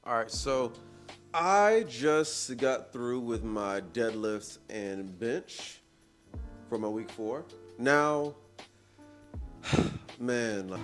All right, so I just got through with my deadlifts and bench for my week 4. Now, man,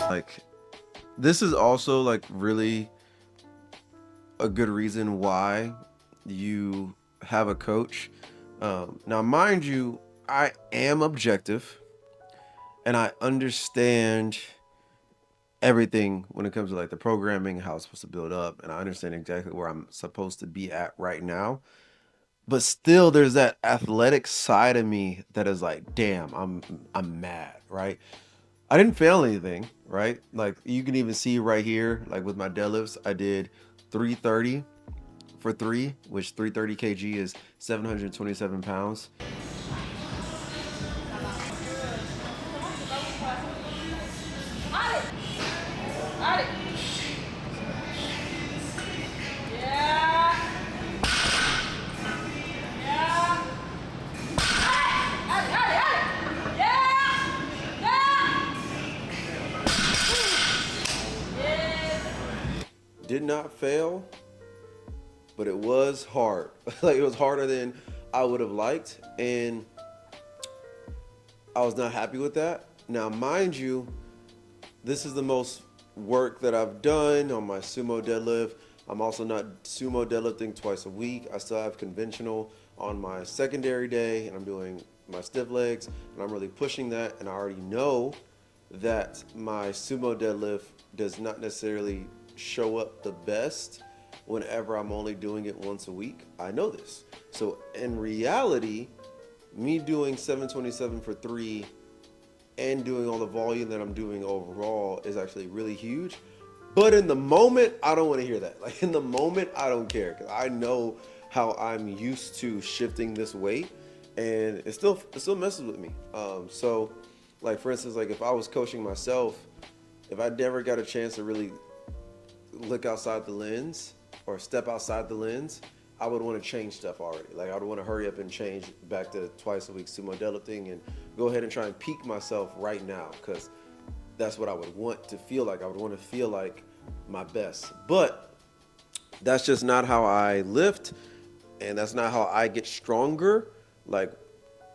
like this is also like really a good reason why you have a coach. Now, mind you, I am objective and I understand everything when it comes to like the programming, how it's supposed to build up, and I understand exactly where I'm supposed to be at right now. But still, there's that athletic side of me that is like, damn, I'm mad, right? I didn't fail anything, right? Like you can even see right here, like with my deadlifts, I did 330 for 3, which 330 kg is 727 pounds. Did not fail, but it was hard. Like it was harder than I would have liked, and I was not happy with that. Now, mind you, this is the most work that I've done on my sumo deadlift. I'm also not sumo deadlifting twice a week. I still have conventional on my secondary day, and I'm doing my stiff legs, and I'm really pushing that. And I already know that my sumo deadlift does not necessarily show up the best whenever I'm only doing it once a week. I know this. So in reality, me doing 727 for 3 and doing all the volume that I'm doing overall is actually really huge. But in the moment, I don't want to hear that. Like in the moment, I don't care because I know how I'm used to shifting this weight, and it still messes with me. So, like for instance, like if I was coaching myself, if I never got a chance to really look outside the lens or step outside the lens, I would want to change stuff already. Like I would want to hurry up and change back to twice a week sumo deadlifting and go ahead and try and peak myself right now because that's what I would want to feel like. I would want to feel like my best. But that's just not how I lift, and that's not how I get stronger. Like,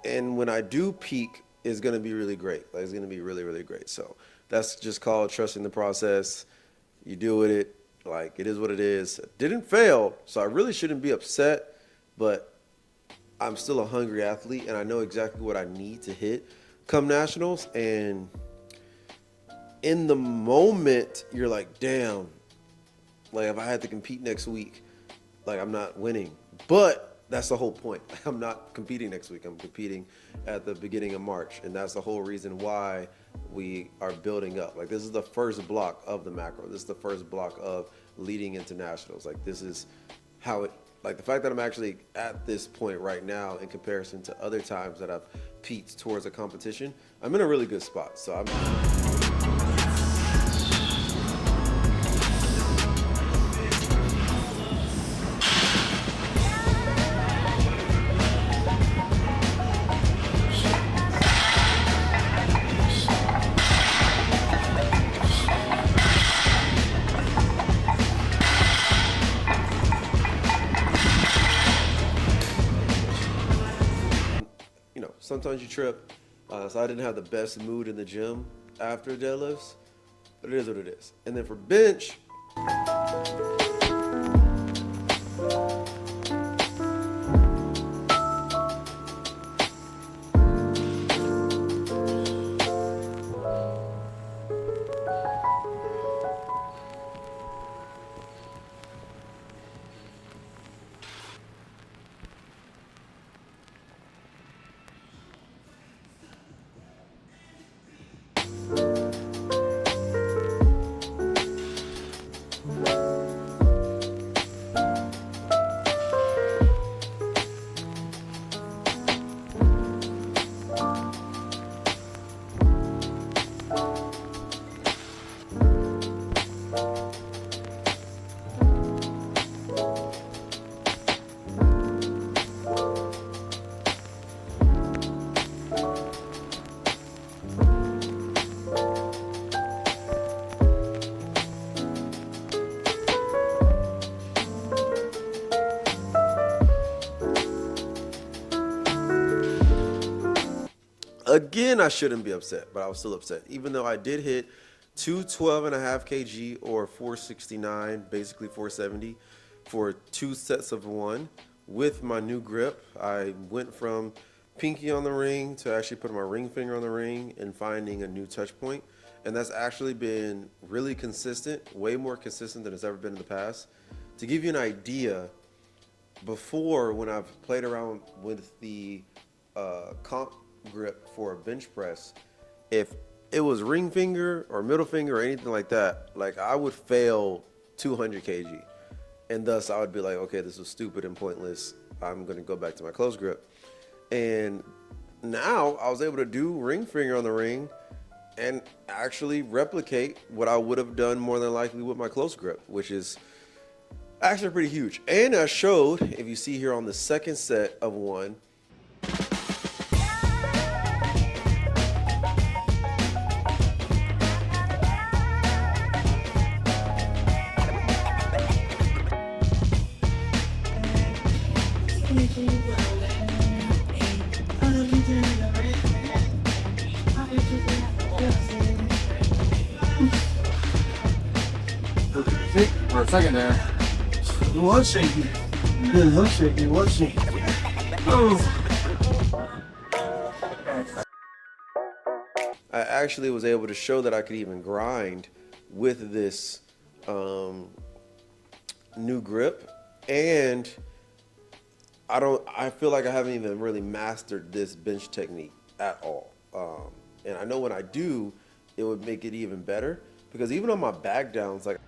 and when I do peak, it's gonna be really great. Like, it's gonna be really, really great. So that's just called trusting the process. You deal with it. Like, it is what it is. Didn't fail, so I really shouldn't be upset. But I'm still a hungry athlete, and I know exactly what I need to hit come nationals. And in the moment, you're like, damn, like if I had to compete next week, like I'm not winning. But that's the whole point. I'm not competing next week. I'm competing at the beginning of March. And that's the whole reason why we are building up. Like this is the first block of the macro. This is the first block of leading internationals. Like this is how it, like the fact that I'm actually at this point right now in comparison to other times that I've compete towards a competition, I'm in a really good spot. So I'm. Sometimes you trip. So I didn't have the best mood in the gym after deadlifts, but it is what it is. And then for bench, again, I shouldn't be upset, but I was still upset. Even though I did hit 212.5 kg or 469, basically 470, for 2 sets of 1 with my new grip. I went from pinky on the ring to actually putting my ring finger on the ring and finding a new touch point. And that's actually been really consistent, way more consistent than it's ever been in the past. To give you an idea, before, when I've played around with the comp grip for a bench press, if it was ring finger or middle finger or anything like that, like I would fail 200 kg, and thus I would be like, okay, this was stupid and pointless, I'm going to go back to my close grip. And now I was able to do ring finger on the ring and actually replicate what I would have done more than likely with my close grip, which is actually pretty huge. And I showed, if you see here on the second set of 1, for a second there. It was shaky. It was shaky. It was shaky. I actually was able to show that I could even grind with this new grip, and I feel like I haven't even really mastered this bench technique at all. And I know when I do, it would make it even better, because even on my back downs, like,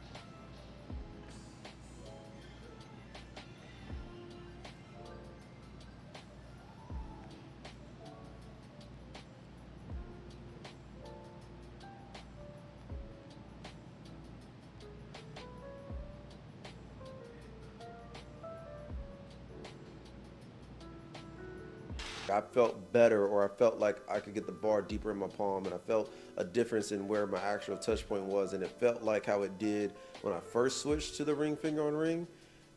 I felt better, or I felt like I could get the bar deeper in my palm, and I felt a difference in where my actual touch point was, and it felt like how it did when I first switched to the ring finger on ring.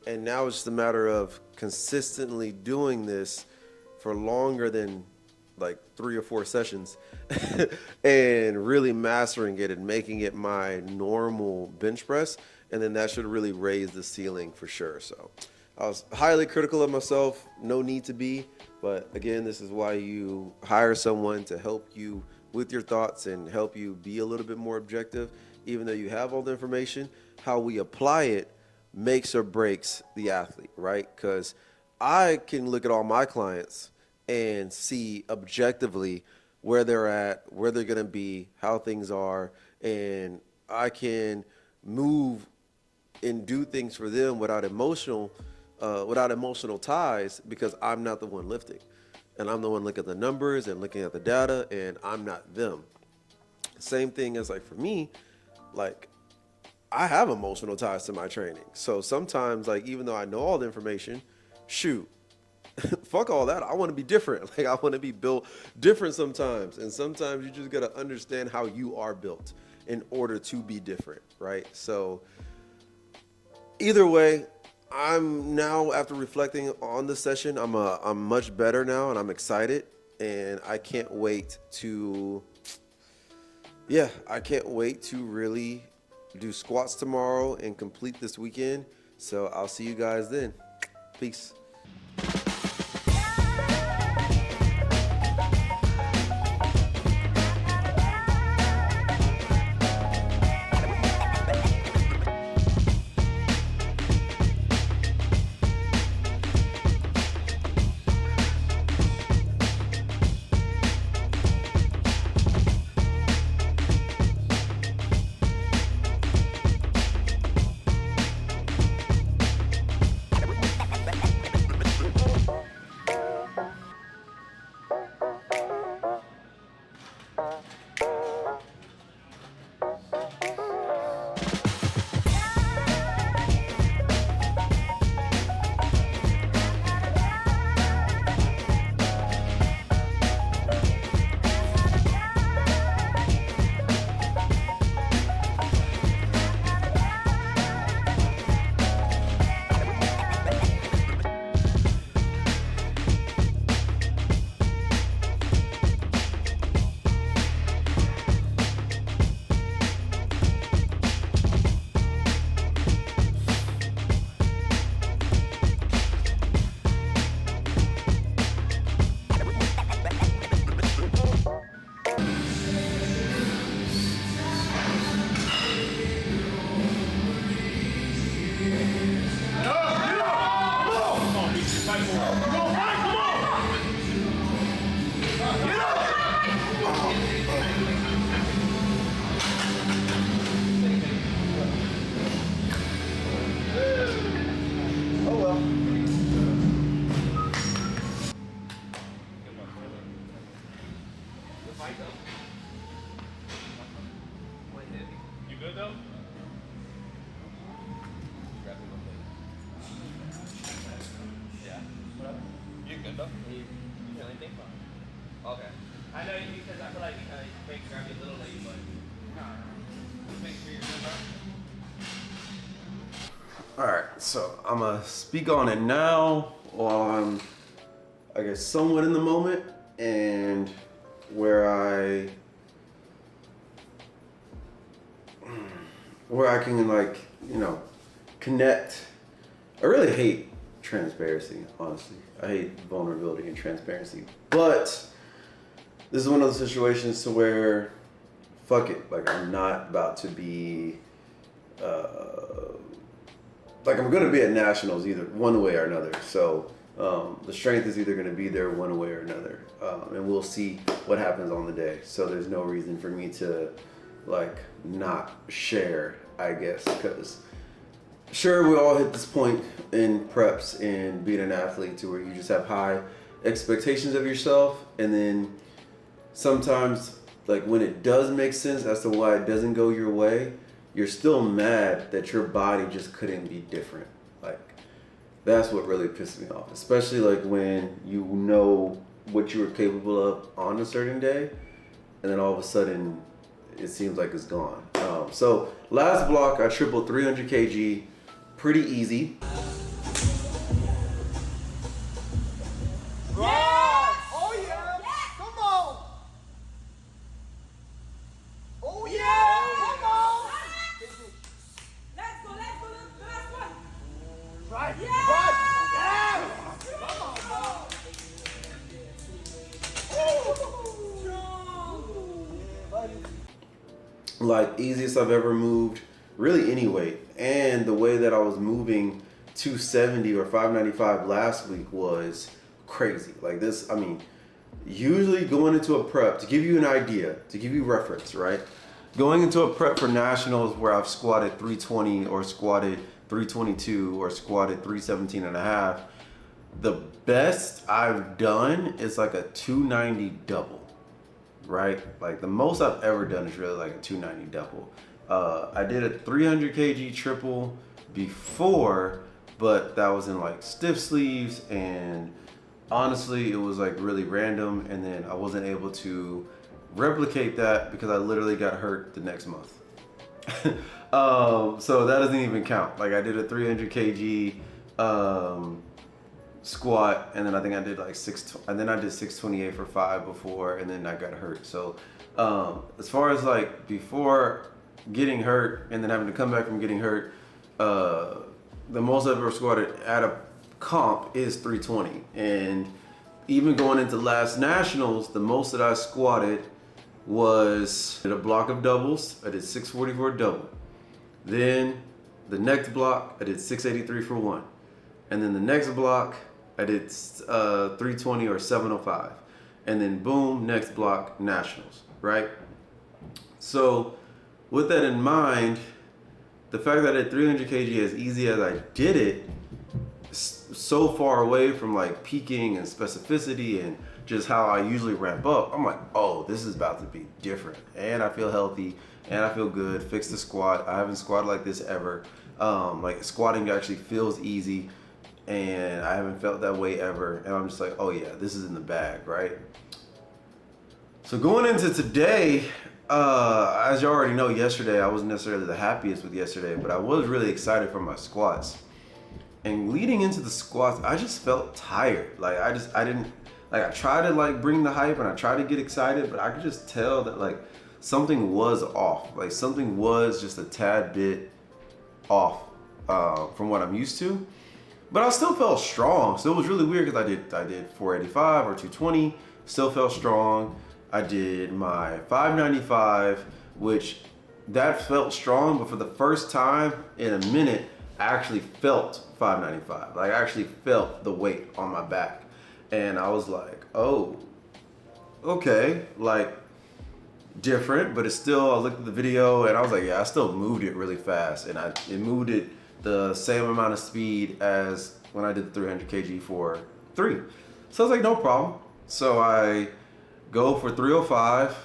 And now it's just a matter of consistently doing this for longer than like 3 or 4 sessions and really mastering it and making it my normal bench press, and then that should really raise the ceiling for sure. So I was highly critical of myself, no need to be, but again, this is why you hire someone to help you with your thoughts and help you be a little bit more objective. Even though you have all the information, how we apply it makes or breaks the athlete, right? Because I can look at all my clients and see objectively where they're at, where they're going to be, how things are, and I can move and do things for them without emotional ties, because I'm not the one lifting. and I'm the one looking at the numbers and looking at the data, and I'm not them. Same thing as like for me, like I have emotional ties to my training. So sometimes, like, even though I know all the information, shoot, fuck all that. I want to be different. Like, I want to be built different sometimes. And sometimes you just got to understand how you are built in order to be different, right? So either way, I'm now, after reflecting on the session, I'm much better now, and I'm excited, and I can't wait to, I can't wait to really do squats tomorrow and complete this weekend. So I'll see you guys then. Peace. You good though? Yeah. You good though? You feel anything? Okay. I know you because I feel like you may grab you a little late, but just make sure you're good, bro. All right, so I'm gonna speak on it now while I'm, I guess, somewhat in the moment, and where I can, like, you know, connect. I really hate transparency, honestly. I hate vulnerability and transparency, but this is one of those situations to where, fuck it, like, I'm not about to be, like, I'm gonna be at nationals either one way or another. So the strength is either gonna be there one way or another, and we'll see what happens on the day. So there's no reason for me to, like, not share, I guess, because sure, we all hit this point in preps and being an athlete to where you just have high expectations of yourself, and then sometimes, like, when it does make sense as to why it doesn't go your way, you're still mad that your body just couldn't be different. Like, that's what really pisses me off, especially like when you know what you were capable of on a certain day, and then all of a sudden it seems like it's gone. So last block, I tripled 300 kg, pretty easy. Like, easiest I've ever moved, really any weight. And the way that I was moving 270 or 595 last week was crazy. Like this, I mean, usually going into a prep, to give you an idea, to give you reference, right? Going into a prep for nationals where I've squatted 320 or squatted 322 or squatted 317 and a half, The best I've done is like a 290 double, right? Like the most I've ever done is really like a 290 double. I did a 300 kg triple before, but that was in like stiff sleeves, and honestly it was like really random, and then I wasn't able to replicate that because I literally got hurt the next month. So that doesn't even count. Like I did a 300 kg squat, and then I think I did like and then I did 628 for 5 before, and then I got hurt. So as far as like before getting hurt and then having to come back from getting hurt, the most I've ever squatted at a comp is 320. And even going into last nationals, the most that I squatted was at a block of doubles. I did 644 double. Then the next block, I did 683 for 1. And then the next block, I did 320 or 705. And then boom, next block, nationals, right? So with that in mind, the fact that at 300 kg, as easy as I did it, so far away from like peaking and specificity and just how I usually ramp up, I'm like, oh, this is about to be different. And I feel healthy and I feel good. Fix the squat. I haven't squatted like this ever. Like squatting actually feels easy, and I haven't felt that way ever. And I'm just like, oh yeah, this is in the bag, right? So going into today, as you already know, yesterday I wasn't necessarily the happiest with yesterday, but I was really excited for my squats. And leading into the squats, I just felt tired. Like I didn't, like I tried to like bring the hype and I tried to get excited, but I could just tell that like something was off. Like something was just a tad bit off from what I'm used to. But I still felt strong. So it was really weird because I did 485 or 220, still felt strong. I did my 595, which that felt strong, but for the first time in a minute, I actually felt 595. Like I actually felt the weight on my back. And I was like, oh, okay, like different, but it's still, I looked at the video and I was like, yeah, I still moved it really fast. And it moved it the same amount of speed as when I did the 300 kg for 3. So I was like, no problem. So I go for 305.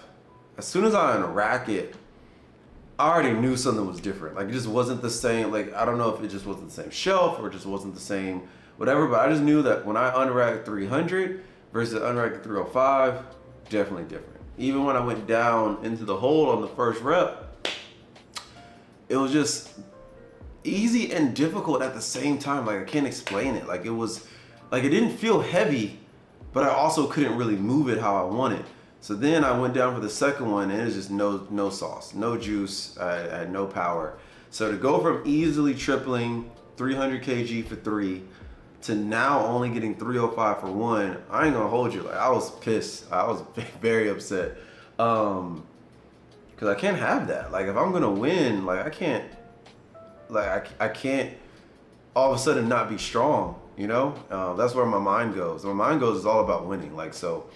As soon as I unrack it, I already knew something was different. Like it just wasn't the same. Like I don't know if it just wasn't the same shelf or it just wasn't the same whatever, but I just knew that when I unracked 300 versus unracked 305, definitely different. Even when I went down into the hole on the first rep, it was just easy and difficult at the same time. Like I can't explain it. Like it was, like it didn't feel heavy, but I also couldn't really move it how I wanted. So then I went down for the second one and it was just no sauce, no juice, I had no power. So to go from easily tripling 300 kg for 3 to now only getting 305 for 1, I ain't gonna hold you. Like I was pissed. I was very upset. Cause I can't have that. Like if I'm gonna win, like I can't all of a sudden not be strong, you know? That's where my mind goes. My mind goes is all about winning. Like so,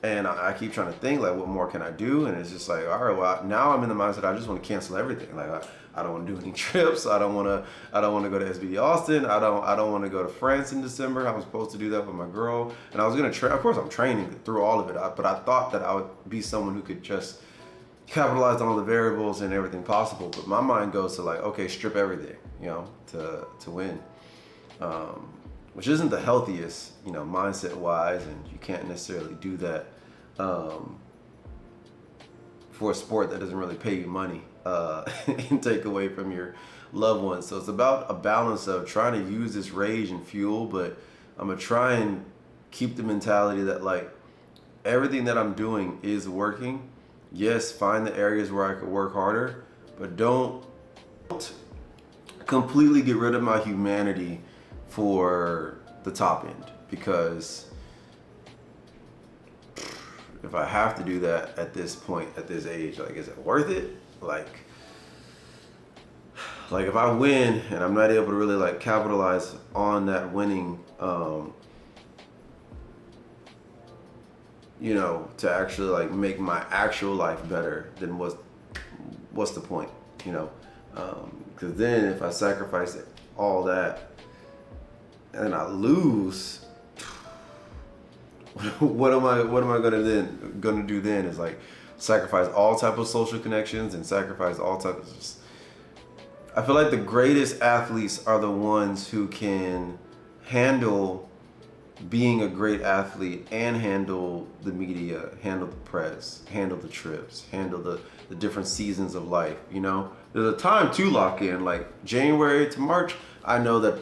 and I keep trying to think like, what more can I do? And it's just like, all right, well now I'm in the mindset I just want to cancel everything. Like I don't want to do any trips. I don't want to go to SBD Austin. I don't want to go to France in December. I was supposed to do that with my girl, and I was gonna train. Of course, I'm training through all of it. But I thought that I would be someone who could just capitalize on all the variables and everything possible. But my mind goes to like, okay, strip everything, you know, to win. Which isn't the healthiest, you know, mindset wise, and you can't necessarily do that for a sport that doesn't really pay you money and take away from your loved ones. So it's about a balance of trying to use this rage and fuel, but I'm gonna try and keep the mentality that like everything that I'm doing is working. Yes, find the areas where I could work harder, but don't completely get rid of my humanity for the top end, because if I have to do that at this point, at this age, like, is it worth it? Like if I win and I'm not able to really like capitalize on that winning, you know, to actually like make my actual life better, then what's the point, you know? Because then if I sacrifice all that and I lose, what am I gonna do then is like sacrifice all type of social connections and sacrifice all type of just, I feel like the greatest athletes are the ones who can handle being a great athlete and handle the media, handle the press, handle the trips, handle the different seasons of life, you know? There's a time to lock in, like January to March, I know that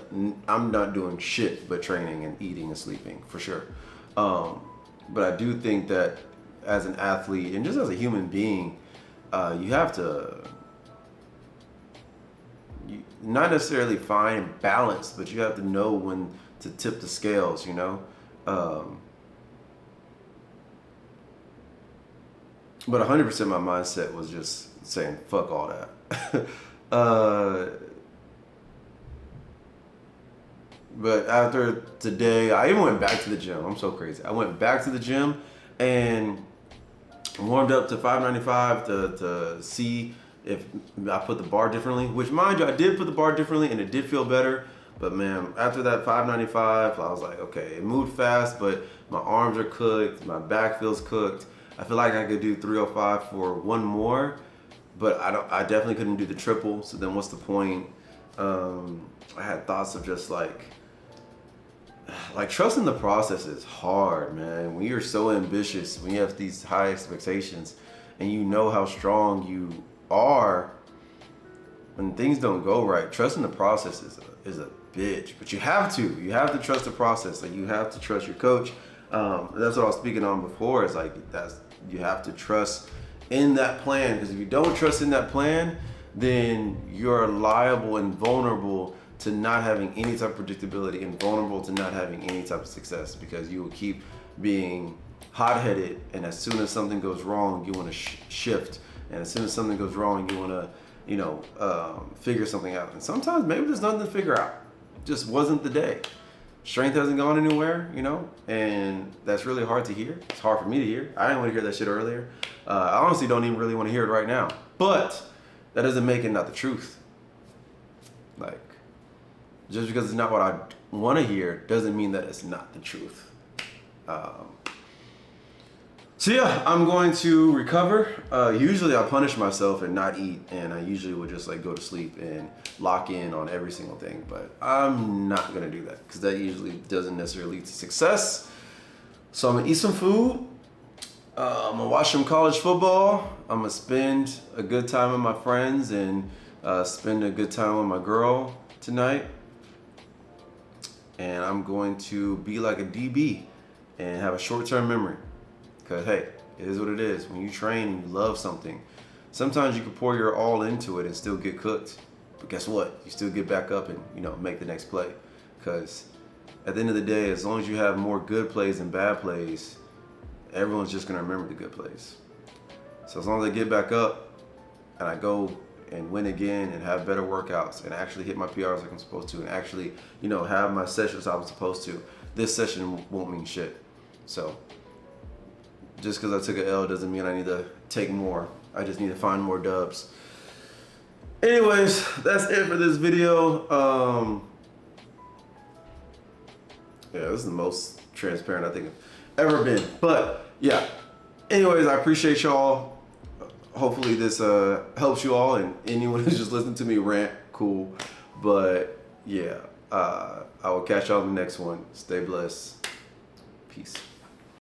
I'm not doing shit but training and eating and sleeping, for sure. But I do think that as an athlete and just as a human being, you have to not necessarily find balance, but you have to know when to tip the scales, you know? But 100% my mindset was just saying, fuck all that. But after today, I even went back to the gym. I'm so crazy. I went back to the gym and warmed up to 595 to see if I put the bar differently, which mind you, I did put the bar differently and it did feel better. But man, after that 595, I was like, okay, it moved fast, but my arms are cooked, my back feels cooked. I feel like I could do 305 for one more, but I definitely couldn't do the triple. So then what's the point? I had thoughts of just like trusting the process is hard, man. When you're so ambitious, when you have these high expectations and you know how strong you are, when things don't go right, trusting the process is a bitch. But you have to trust the process. Like you have to trust your coach. That's what I was speaking on before. It's like you have to trust in that plan, because if you don't trust in that plan, then you're liable and vulnerable to not having any type of predictability and vulnerable to not having any type of success, because you will keep being hot-headed, and as soon as something goes wrong, you want to shift, and as soon as something goes wrong, you want to figure something out. And sometimes maybe there's nothing to figure out. Just wasn't the day. Strength hasn't gone anywhere, and that's really hard to hear. It's hard for me to hear. I didn't want to hear that shit earlier. I honestly don't even really want to hear it right now. But that doesn't make it not the truth. Like, just because it's not what I want to hear doesn't mean that it's not the truth. So yeah, I'm going to recover. Usually I punish myself and not eat, and I usually would just like go to sleep and lock in on every single thing, but I'm not gonna do that because that usually doesn't necessarily lead to success. So I'm gonna eat some food. I'm gonna watch some college football. I'm gonna spend a good time with my friends and spend a good time with my girl tonight. And I'm going to be like a DB and have a short-term memory. Because, hey, it is what it is. When you train and you love something, sometimes you can pour your all into it and still get cooked. But guess what? You still get back up and, make the next play. Because at the end of the day, as long as you have more good plays than bad plays, everyone's just going to remember the good plays. So as long as I get back up and I go and win again and have better workouts and actually hit my PRs like I'm supposed to and actually, have my sessions I'm supposed to, this session won't mean shit. So just because I took an L doesn't mean I need to take more. I just need to find more dubs. Anyways, that's it for this video. Yeah, this is the most transparent I think I've ever been. But yeah, anyways, I appreciate y'all. Hopefully this helps you all, and anyone who's just listening to me rant, cool. But yeah, I will catch y'all in the next one. Stay blessed. Peace.